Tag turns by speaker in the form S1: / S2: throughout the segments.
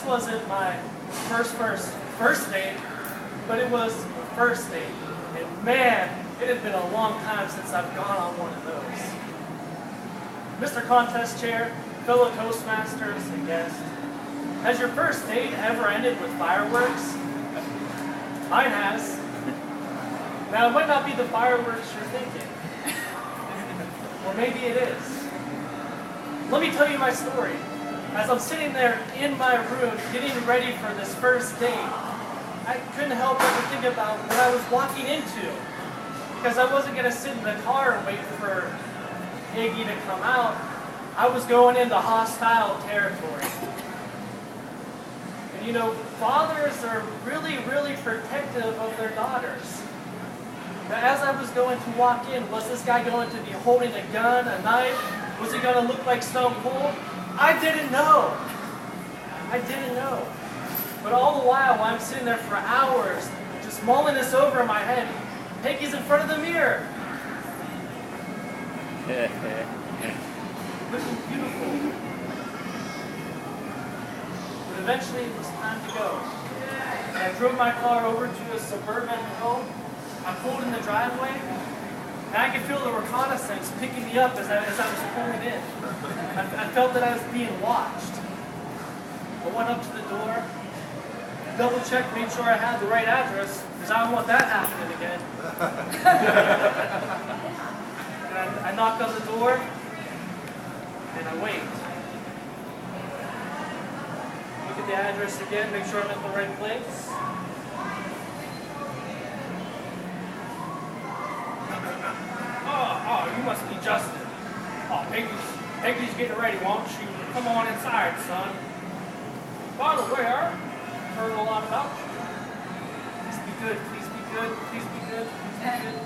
S1: wasn't my first date, but it was first date. And man, it had been a long time since I've gone on one of those. Mr. Contest Chair, fellow Toastmasters, and guest, has your first date ever ended with fireworks? Mine has. Now, it might not be the fireworks you're thinking. Or maybe it is. Let me tell you my story. As I'm sitting there in my room getting ready for this first date, I couldn't help but to think about what I was walking into. Because I wasn't going to sit in the car and wait for Iggy to come out. I was going into hostile territory. And you know, fathers are really, really protective of their daughters. Now, as I was going to walk in, was this guy going to be holding a gun, a knife? Was he going to look like Stone Cold? I didn't know. I didn't know. But all the while I'm sitting there for hours, just mulling this over in my head, Peggy's in front of the mirror. Looking beautiful. But eventually it was time to go. And I drove my car over to a suburban home. I pulled in the driveway, and I could feel the reconnaissance picking me up as I was pulling in. I felt that I was being watched. I went up to the door, double-checked, made sure I had the right address, because I don't want that happening again. And I knocked on the door, and I wait. Look at the address again, make sure I'm at the right place. Oh, you must be Justin. Oh, Peggy's getting ready, won't she? Come on inside, son. By the way, I've heard a lot about you. Please be good, please be good, please be good, please be good.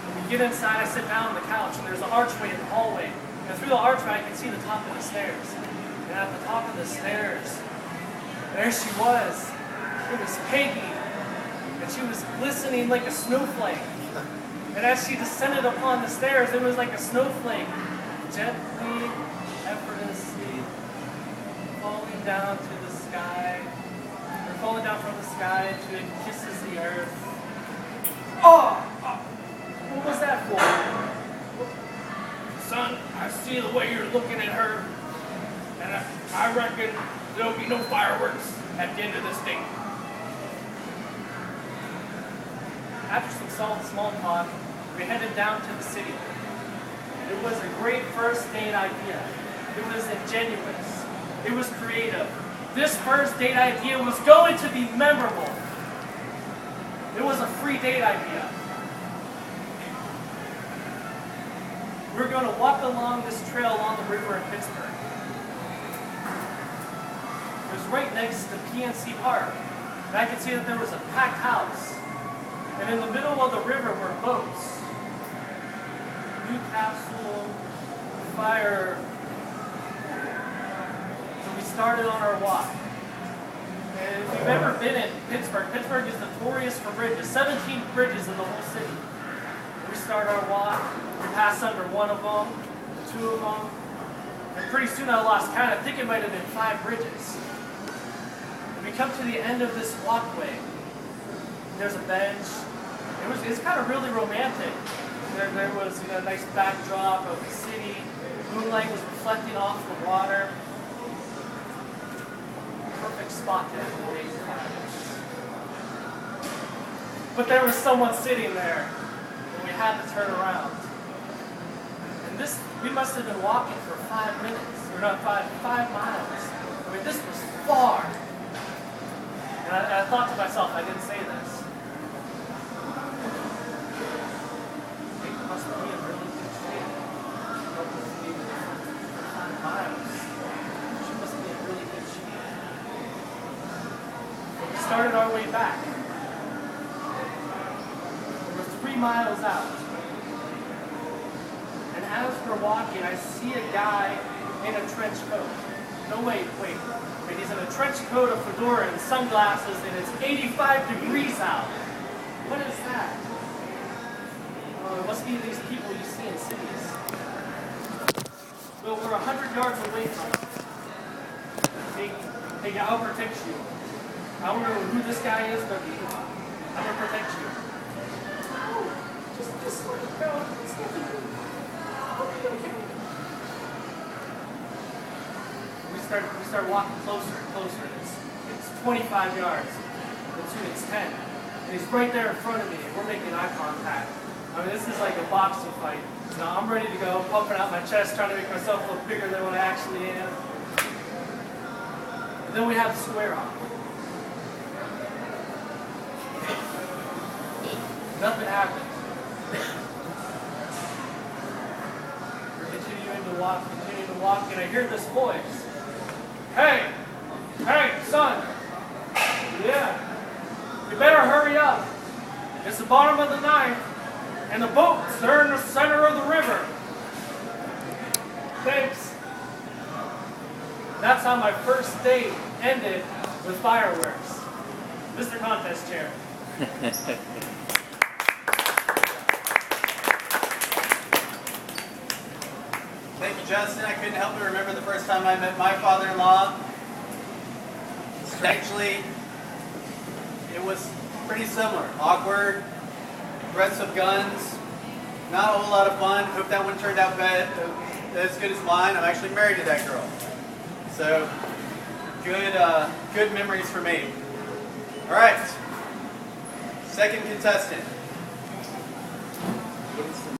S1: When we get inside, I sit down on the couch, and there's an archway in the hallway. And through the archway, I can see the top of the stairs. And at the top of the stairs, there she was. It was Peggy. And she was glistening like a snowflake. And as she descended upon the stairs, it was like a snowflake, gently, effortlessly, falling down to the sky, or falling down from the sky until it kisses the earth. Oh! What was that for? Son, I see the way you're looking at her, and I reckon there'll be no fireworks at the end of this date. After some small talk, we headed down to the city. It was a great first date idea. It was ingenuous. It was creative. This first date idea was going to be memorable. It was a free date idea. We were going to walk along this trail along the river in Pittsburgh. It was right next to PNC Park. And I could see that there was a packed house. And in the middle of the river were boats. Newcastle, fire. So we started on our walk. And if you've ever been in Pittsburgh, Pittsburgh is notorious for bridges. 17 bridges in the whole city. We start our walk. We pass under one of them, two of them. And pretty soon I lost count. I think it might have been 5 bridges. And we come to the end of this walkway. There's a bench. It's kind of really romantic. There was a nice backdrop of the city. Moonlight was reflecting off the water. Perfect spot to have the day's time. But there was someone sitting there, and we had to turn around. And we must have been walking for 5 minutes, or not 5 miles. I mean, this was far. And I thought to myself, I didn't say this. Must be in really good shape. She must be for 5 miles. She must be in really good shape. We started our way back. We were 3 miles out. And as we're walking, I see a guy in a trench coat. No, wait. He's in a trench coat, a fedora, and sunglasses, and it's 85 degrees out. What is that? It must be these people you see in cities. Well, we're 100 yards away from it. Big Hey, I'll protect you. I don't know who this guy is, but I'm gonna protect you.
S2: Oh, just let it go. It's nothing. I'll be okay.
S1: We start walking closer and closer. It's 25 yards. It's 10. And he's right there in front of me, and we're making eye contact. I mean, this is like a boxing fight. So I'm ready to go, pumping out my chest, trying to make myself look bigger than what I actually am. And then we have the square off. Nothing happened. We're continuing to walk, and I hear this voice. Hey, son. Yeah. You better hurry up. It's the bottom of the ninth, and the boats, they're in the center of the river. Thanks. That's how my first date ended with fireworks. Mr. Contest Chair.
S3: Thank you, Justin. I couldn't help but remember the first time I met my father-in-law. Strangely, it was pretty similar. Awkward, threats of guns, not a whole lot of fun. Hope that one turned out as good as mine. I'm actually married to that girl. So, good memories for me. All right, second contestant.